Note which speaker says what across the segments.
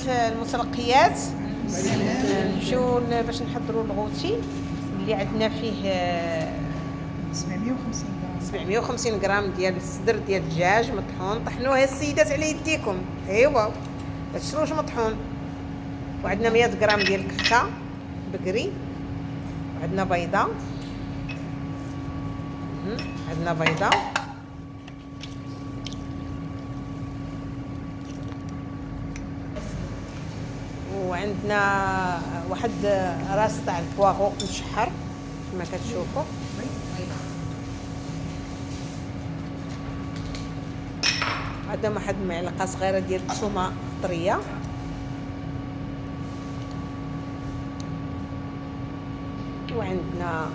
Speaker 1: المتلقيات نمشيو باش نحضروا الغوتي اللي عندنا فيه 750 غرام ديال الصدر ديال الدجاج مطحون. طحنوه السيدات على يديكم. ايوا ما تشروش مطحون. وعندنا 100 غرام ديال الكفته بقري، وعندنا بيضه، عندنا بيضه، وعندنا واحد راس تاع البواغو مشحر كما كتشوفوا. عندنا واحد معلقه صغيره ديال الثومه طريه، وعندنا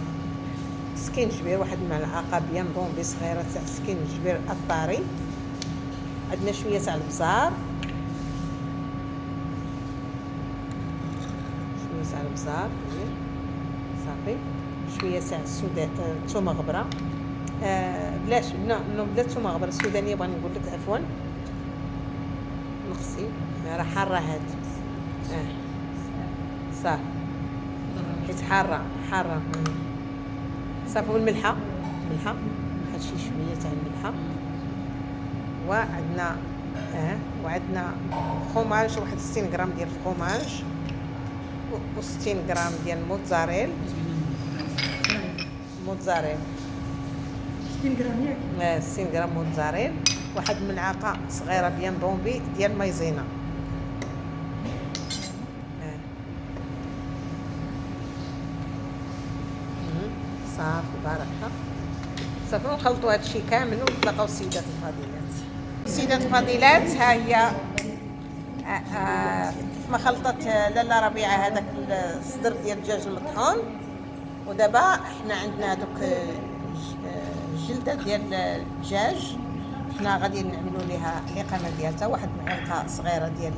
Speaker 1: سكينجبير، واحد المعلقه بيان بومبي صغيره تاع سكينجبير الطاري. عندنا شويه تاع البزار، شويه تاع البزار صافي، شويه تاع الثومه غبره، بلاش نو بلا ثومه غبره السودانيه بغا نقول لك عفوا نقصي راه حاره هاد صافي حيت حاره صافي. والملحه هادشي شويه تاع الملحه. وعندنا وعندنا فخوماج، واحد 60 غرام ديال الفخوماج، و60 غرام ديال الموتزاريل
Speaker 2: 60 غرام ياك
Speaker 1: 60 غرام موتزاريل. واحد ملعقه صغيره بيان بومبي ديال مايزينا. صافي باركه صافي. نخلطوا هادشي كامل ونتلاقاو السيدات الفضيلات. ها هي ما خلطت لاله ربيعه هذاك الصدر ديال الدجاج المطحون. ودابا احنا عندنا هذوك الجلده ديال الدجاج، حنا غادي نعملوا ليها الاقامه ديالها. واحد معلقه صغيره ديال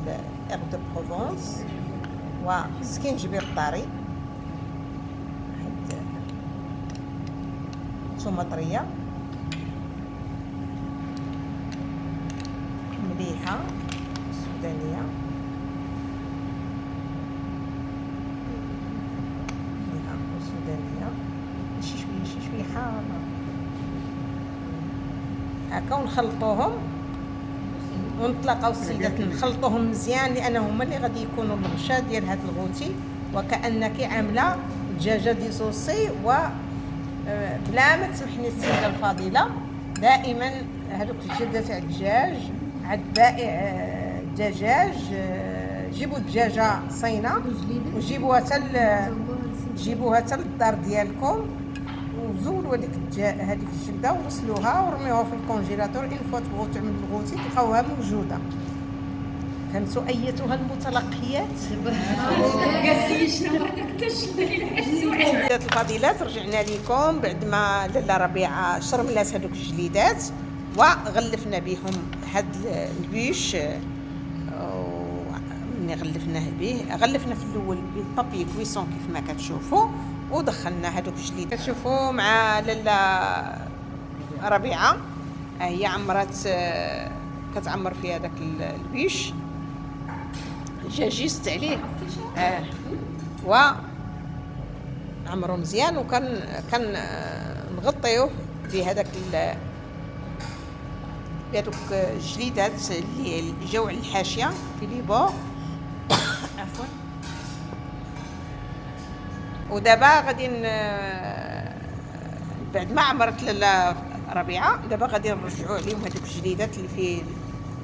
Speaker 1: ايغ دو بروفونس، وسكينجبير طاري، ثومه طريه، مليحه سودانيه، شي شويه حاره هكا. ونخلطوهم ونتلاقاو السيدات نخلطوهم مزيان، لان هما اللي غادي يكونوا الغشا ديال هذا الغوتي. وكانك عامله دجاجه ديسوسي. و بلا ما تسمحني السيده الفاضله، دائما هذوك الجلده تاع الدجاج عند بائع الدجاج جيبوا الدجاجه صينه وجيبوها حتى للدار ديالكم، وزولوا هذيك الجلده وغسلوها ورميوها في الكونجيلاتور. ان فوا تبغوا تعملوا الغوتي تلقاوها موجوده. فهمتوا ايتها المتلقيات؟ السيدات الفضيلات، رجعنا لكم بعد ما لاله ربيعه شرملات هذوك الجليدات وغلفنا بهم هاد البيش. ملي غلفنا في الاول بالبابي كويسون كيف ما كتشوفوا، ودخلنا هذوك الجليدات كتشوفوا مع لاله ربيعه. هي عمرت كتعمر في هذاك البيش، جاجيست عليه و عمرو مزيان. وكان نغطيوه بهذاك بهذوك الجليدات اللي جاو على الحاشيه في لي بور عفوا. ودابا غادي بعد ما عمرت لاله ربيعه، دابا غادي نرجعوا عليهم هذوك الجليدات اللي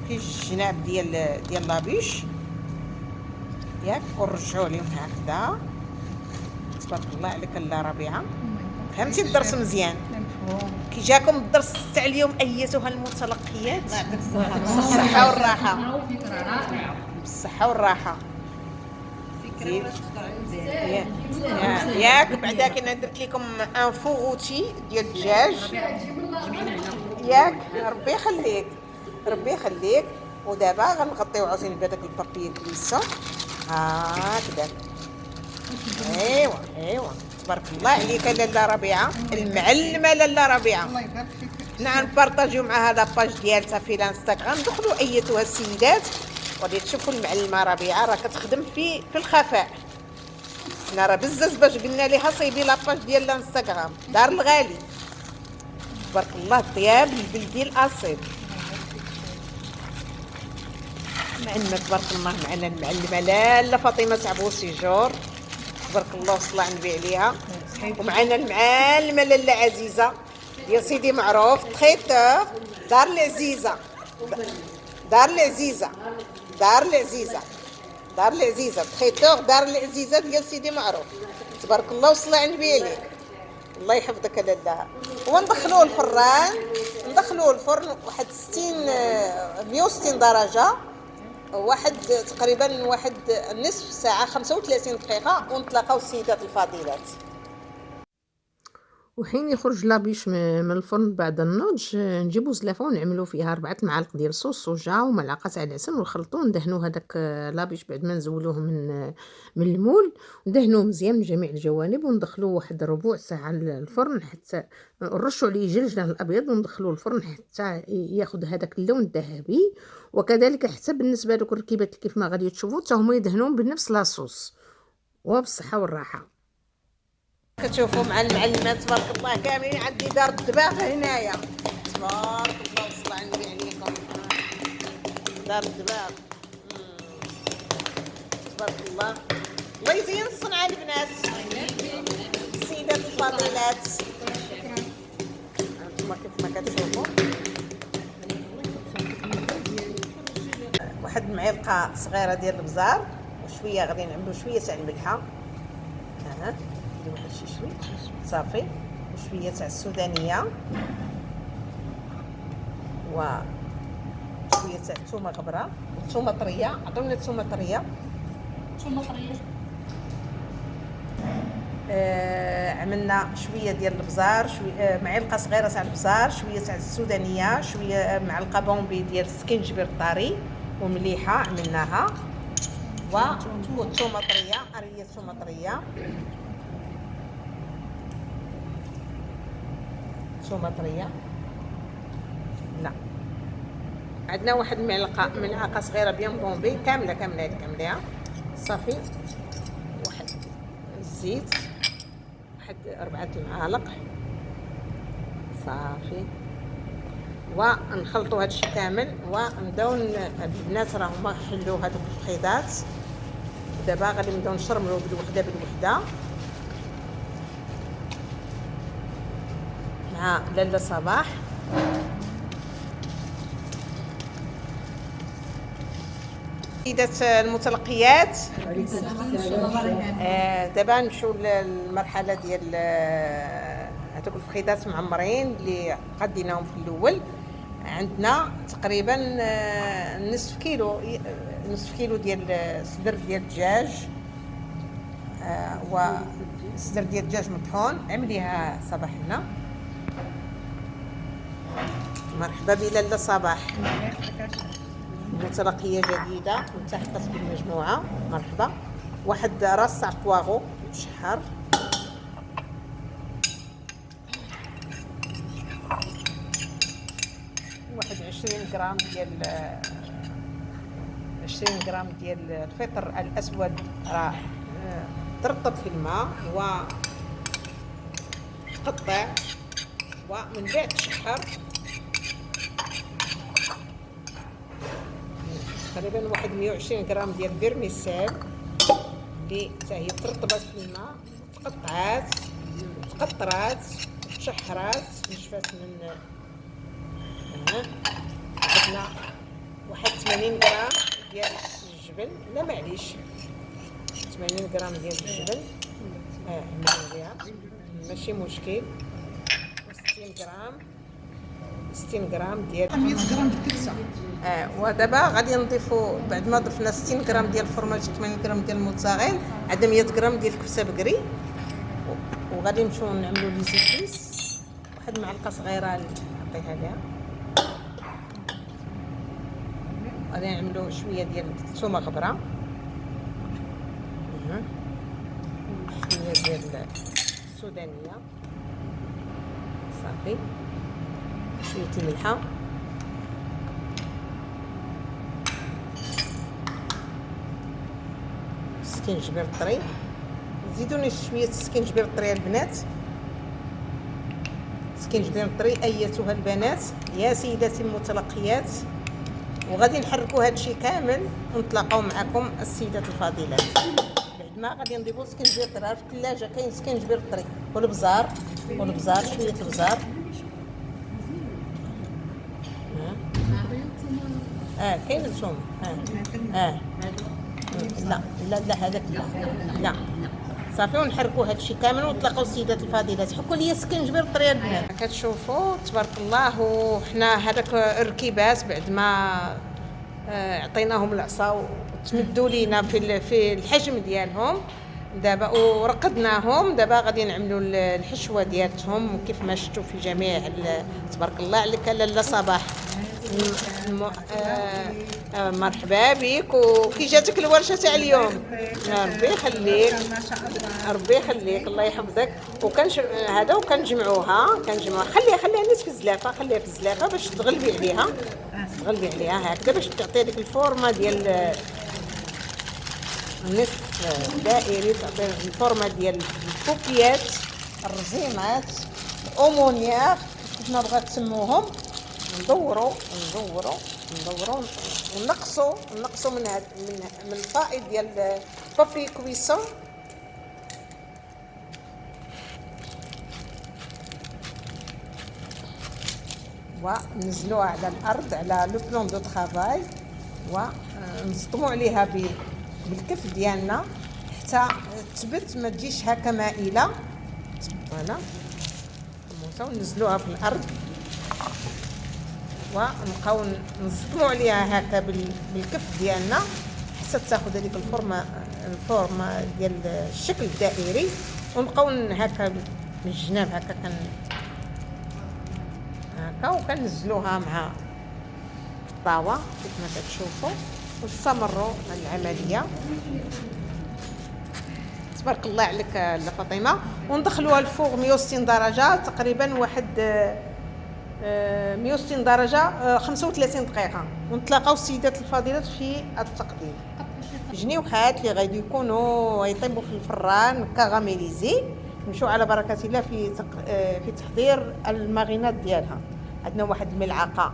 Speaker 1: في الجناب ديال لابيش ياك، ونرجعوا لهم هكذا. تبارك الله عليك لاله ربيعه، فهمتي الدرس مزيان؟ كي جاكم الدرس تاع اليوم ايتها المتلقيات؟ بالصحه والراحه. بالصحه والراحه ياك. بعدا كنا درت لكم ان فوغوتي ديال الدجاج ياك. ربي يخليك. ودابا غنغطيو عاوتاني بهذاك البابي كويسون هكذا. ايوا تبارك الله عليك لاله ربيعه، المعلمه لاله ربيعه.
Speaker 2: الله يبارك فيك.
Speaker 1: حنا غنبارطاجيو مع هذا باج ديالتها في الانستغرام. دخلوا ايتها السيدات غادي تشوفوا المعلمه ربيعه راه كتخدم في الخفاء. حنا راه بزاف باش قلنا ليها صيبي لاباج ديال الانستغرام دار الغالي. تبارك الله الطياب البلدي الاصيل. معنا تبارك الله معنا المعلمه لاله فاطمه تاع بوسيجور تبارك الله وصلى على النبي عليها. ومعنا المعلمه لاله عزيزه ديال سيدي معروف تريتور دار العزيزه دار العزيزه دار العزيزه دار العزيزه تريتور دار العزيزه ديال سيدي معروف تبارك الله وصلى على النبي عليك. الله يحفظك لاله. وندخلوه الفران ندخلوه الفرن واحد 160 درجه واحد تقريبا واحد نصف ساعه 35 دقيقه ونتلاقاو السيدات الفاضلات. وحين يخرج لابيش من الفرن بعد النضج نجيبو زلافه ونعملو فيها 4 معالق ديال صوص صوجا وملعقه تاع العسل ونخلطو وندهنو هذاك لابيش بعد ما نزولوه من المول ندهنوه مزيان من جميع الجوانب وندخلوه واحد ربع ساعه للفرن حتى نرشوا عليه جلجله الابيض وندخلوه الفرن حتى ياخذ هذاك اللون الذهبي. وكذلك حتى بالنسبه لكم الركيبات كيف ما غادي تشوفوا حتى هما يدهنوهم بنفس لاصوص وبالصحه والراحه. كتشوفوا مع المعلمات تبارك الله كاملين عندي دار الدباغ هنايا تبارك الله وصلى على النبي عليكم. دار الدباغ تبارك الله. الله يزين الصنعه البنات السيدات الفاضلات. انتما كيف ما كتشوفوا واحد المعلقه صغيره ديال البزار وشويه غادي نعملوا شويه تاع الملحه واحد شي شوي صافي وشويه تاع السودانيه وشويه تاع الثومه غبره والثومه طريه. عطوني الثومه طريه. عملنا شويه ديال البزار شويه معلقه صغيره تاع البزار شويه تاع السودانيه شويه معلقه بومبي ديال السكينجبير الطري ومليحه عملناها والثومه طريه قريه ثومه طريه ثومه طريه. لا عندنا واحد ملعقه صغيره بيان بومبي كامله صافي. واحد الزيت واحد 4 معالق صافي ونخلطوا هادشي كامل ونبداو البنات راه هما حلوا هذوك الفخيدات. دابا غادي نبداو نشرملو بالوحده مع لاله صباح. سيدات المتلقيات دابا نمشيو للمرحله ديال هذوك الفخيدات معمرين اللي قديناهم في الاول. عندنا تقريبا نصف كيلو ديال صدر ديال الدجاج وصدر ديال الدجاج مطحون. عمليها صباح لنا. مرحبا بلاله صباح متلقيه جديده والتحقت بالمجموعه. مرحبا. واحد راس تاع بواغو مشحر واحد 20 غرام ديال الفطر الاسود راه ترطب في الماء وتقطع ومن بعد تشحر تقريبا واحد 120 غرام ديال الفيرميسيل اللي حتى هي ترطبات في الماء تقطرات تشحرات نشفات من عندنا واحد 80 غرام ديال الجبن. لا معليش 80 غرام ديال الجبن عملنا ماشي مشكل. 60 غرام ديال 100 غرام الكبسه. ودابا غادي نضيفوا بعد ما ضفنا 60 غرام ديال الفرماج 80 غرام ديال الموتزاريلا عندنا 100 غرام ديال الكبسه بقري وغادي نمشيو نعملوا لي زيتيس. واحد معلقه صغيره نعطيها ليها. غادي نعملوا شويه ديال الثومه غبره شويه ديال السودانيه صافي شويه الملحه السكينجبير الطري. زيدوني شويه السكينجبير الطري البنات، سكينجبير الطري ايتها البنات يا سيداتي المتلقيات. وغادي نحركوا هذا الشيء كامل ونتلاقاو معكم السيدات الفاضلات. بعد ما غادي نضيفوا سكينجبير الطري في الثلاجه، كاين سكينجبير الطري والبزار شويه البزار. كاين الثوم. لا هذاك لا صافي. ونحركوا هذا الشيء كامل ونتلاقاو السيدات الفاضلات. حكوا لي السكينجبير الطري البنات. كتشوفوا تبارك الله. وحنا هذاك الركيبات بعد ما عطيناهم العصا وتمدوا لينا في الحجم ديالهم دابا ورقدناهم. دابا غادي نعملوا الحشوه ديالتهم كيف ما شفتوا في جميع. تبارك الله عليك لاله صباح. مرحبا بك. وكي جاتك الورشه تاع اليوم؟ ربي يخليك ربي يخليك الله يحفظك. هذا وكنجمعوها خليها نصف الزلافه، خليها في الزلافه باش تغلبي عليها هكذا باش تعطي ديك الفورمه ديال النصف دائري، تعطي الفورمه ديال الكوكيات الرزيمات الاومونيير كيف ما بغات تسموهم. ندوروا ونقصوا من الفائض ديال بابي كويسون. ونزلوها على الارض على لو بلون دو طرافاي، ونصطموا عليها بالكف ديالنا حتى تثبت ما تجيش هكا مائله. فوالا ونزلوها في الارض ونبقاو نصطموا عليها هكا بالكف ديالنا حتى تاخذ هذيك الفورمه ديال الشكل الدائري. ونبقاو هكا من الجناب هكا وكنزلوها مع الطاوه كيف ما كتشوفوا. ونستمروا العمليه. تبارك الله عليك لا فاطمه. وندخلوها الفوق 160 درجه تقريبا، واحد 160 درجه 35 دقيقه. ونتلاقاو السيدات الفاضلات في التقديم. جنيوحات اللي غادي يكونوا يطيبوا في الفران كاراميليزي. نمشيو على بركه الله في تحضير الماغينات ديالها. عندنا واحد الملعقه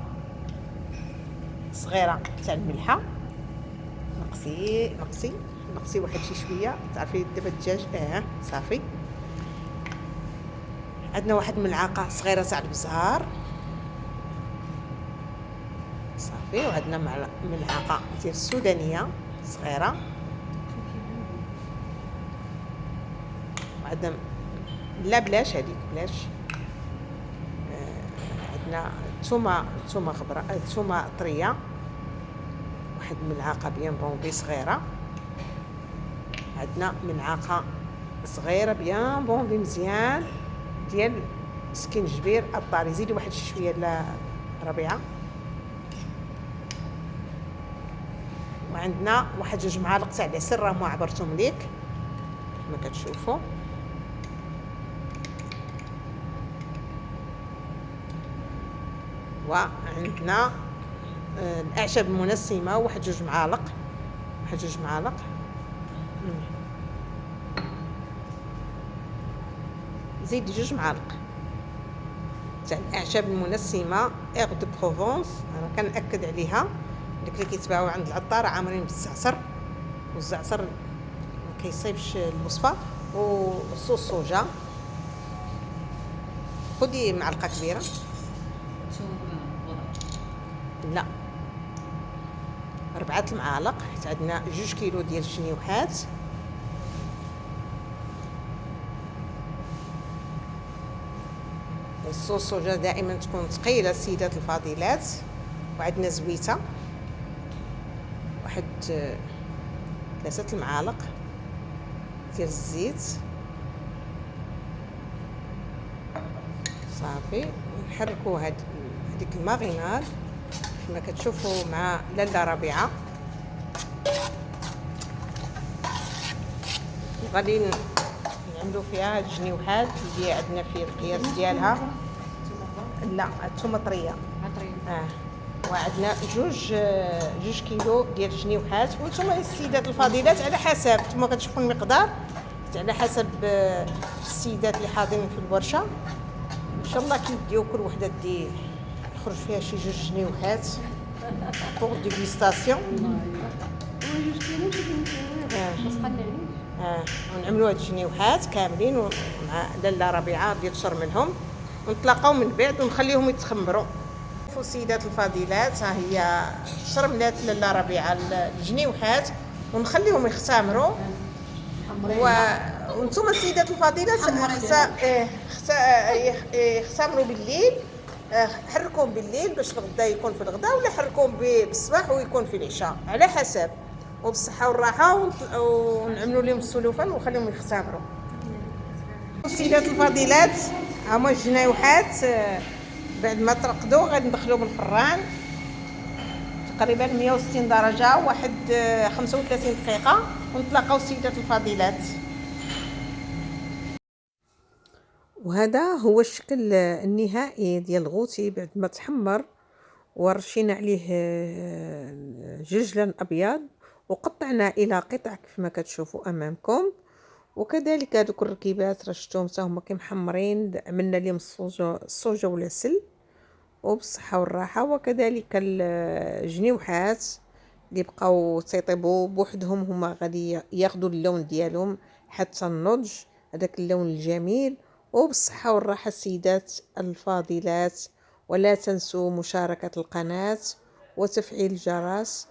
Speaker 1: صغيره تاع الملحه. نقصي واحد شي شويه. تعرفي دابا الدجاج صافي. عندنا واحد الملعقه صغيره تاع البزار صافي. وعندنا ملعقه ديال السودانيه صغيره. وعندنا بلاش هذيك بلاش. عندنا ثومه خضراء، ثومه طريه، واحد الملعقه بيان بومبي صغيره. عندنا ملعقه صغيره بيان بومبي مزيان ديال سكينجبير الطري. زيدي واحد شويه لا ربيعه. وعندنا واحد 2 معالق تاع العسل راه ما عبرتهم ليك كما كتشوفوا. وعندنا الاعشاب المنسمه واحد 2 معالق. زيدي 2 معالق تاع الاعشاب المنسمه ايغ دو بروفونس. انا كنأكد عليها داك اللي كيتباعوا عند العطار عامرين بالزعتر، والزعتر ما كيصيبش الوصفه. وصوص صوجا خدي معلقه كبيره. لا 4 المعالق حيت عندنا 2 كيلو ديال الجنيوحات. الصوص صوجا دائما تكون ثقيله السيدات الفاضلات. وعندنا زويته واحد 3 المعالق ديال الزيت صافي. نحركوا هذيك الماغيناد كما كتشوفوا مع لاله ربيعه. غادي نعملوا فيها هاد الجنيوحات اللي عندنا في القياس ديالها. لا الثومه طريه. وعندنا جوج كيلو ديال الجنيوحات. وانتم السيدات الفاضلات على حسب نتوما كتشوفوا المقدار، على حسب السيدات اللي حاضرين في الورشه ان شاء الله كيديو كل وحده دي يخرج فيها شي جوج جنيوحات بوغ ديغيستاسيون.
Speaker 2: جوج كيلو ما تقنعنيش.
Speaker 1: ونعملوا هاد الجنيوحات كاملين مع لاله ربيعه ديال تشر منهم، ونتلاقاو من بعد ونخليهم يتخمروا. شوفوا السيدات الفاضلات، ها هي شرملات لاله ربيعه الجنيوحات ونخليهم يختمروا. وانتم السيدات الفاضلات يختمروا بالليل، حركوهم بالليل باش الغدا يكون في الغدا، ولا حركوهم بالصباح ويكون في العشاء على حسب، وبالصحه والراحه. ونعملوا لهم السلوفان ونخليهم يختمروا. السيدات الفاضلات هما الجنيوحات بعد ما ترقدوا غادي ندخلوهم الفران تقريبا 160 درجه واحد 35 دقيقه، ونتلاقاو السيدات الفاضلات. وهذا هو الشكل النهائي ديال الغوتي بعد ما تحمر، ورشينا عليه جرجلان ابيض وقطعنا الى قطع كيف ما كتشوفوا امامكم. وكذلك هذوك الركيبات راه شفتوهم حتى هما كيمحمرين، عملنا لهم الصوجه والعسل وبالصحه والراحه. وكذلك الجنيوحات اللي بقاو تيطيبوا بوحدهم هما غادي ياخذوا اللون ديالهم حتى النضج، هذاك اللون الجميل. وبالصحه والراحه السيدات الفاضلات، ولا تنسوا مشاركه القناه وتفعيل الجرس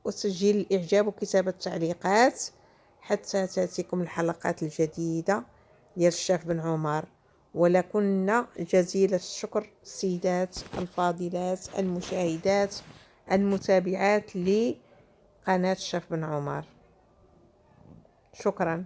Speaker 1: وتسجيل الاعجاب وكتابه التعليقات حتى تاتيكم الحلقات الجديده ديال الشيف بن عمر. ولكن جزيل الشكر السيدات الفاضلات المشاهدات المتابعات لقناة الشيف بن عمر. شكرا.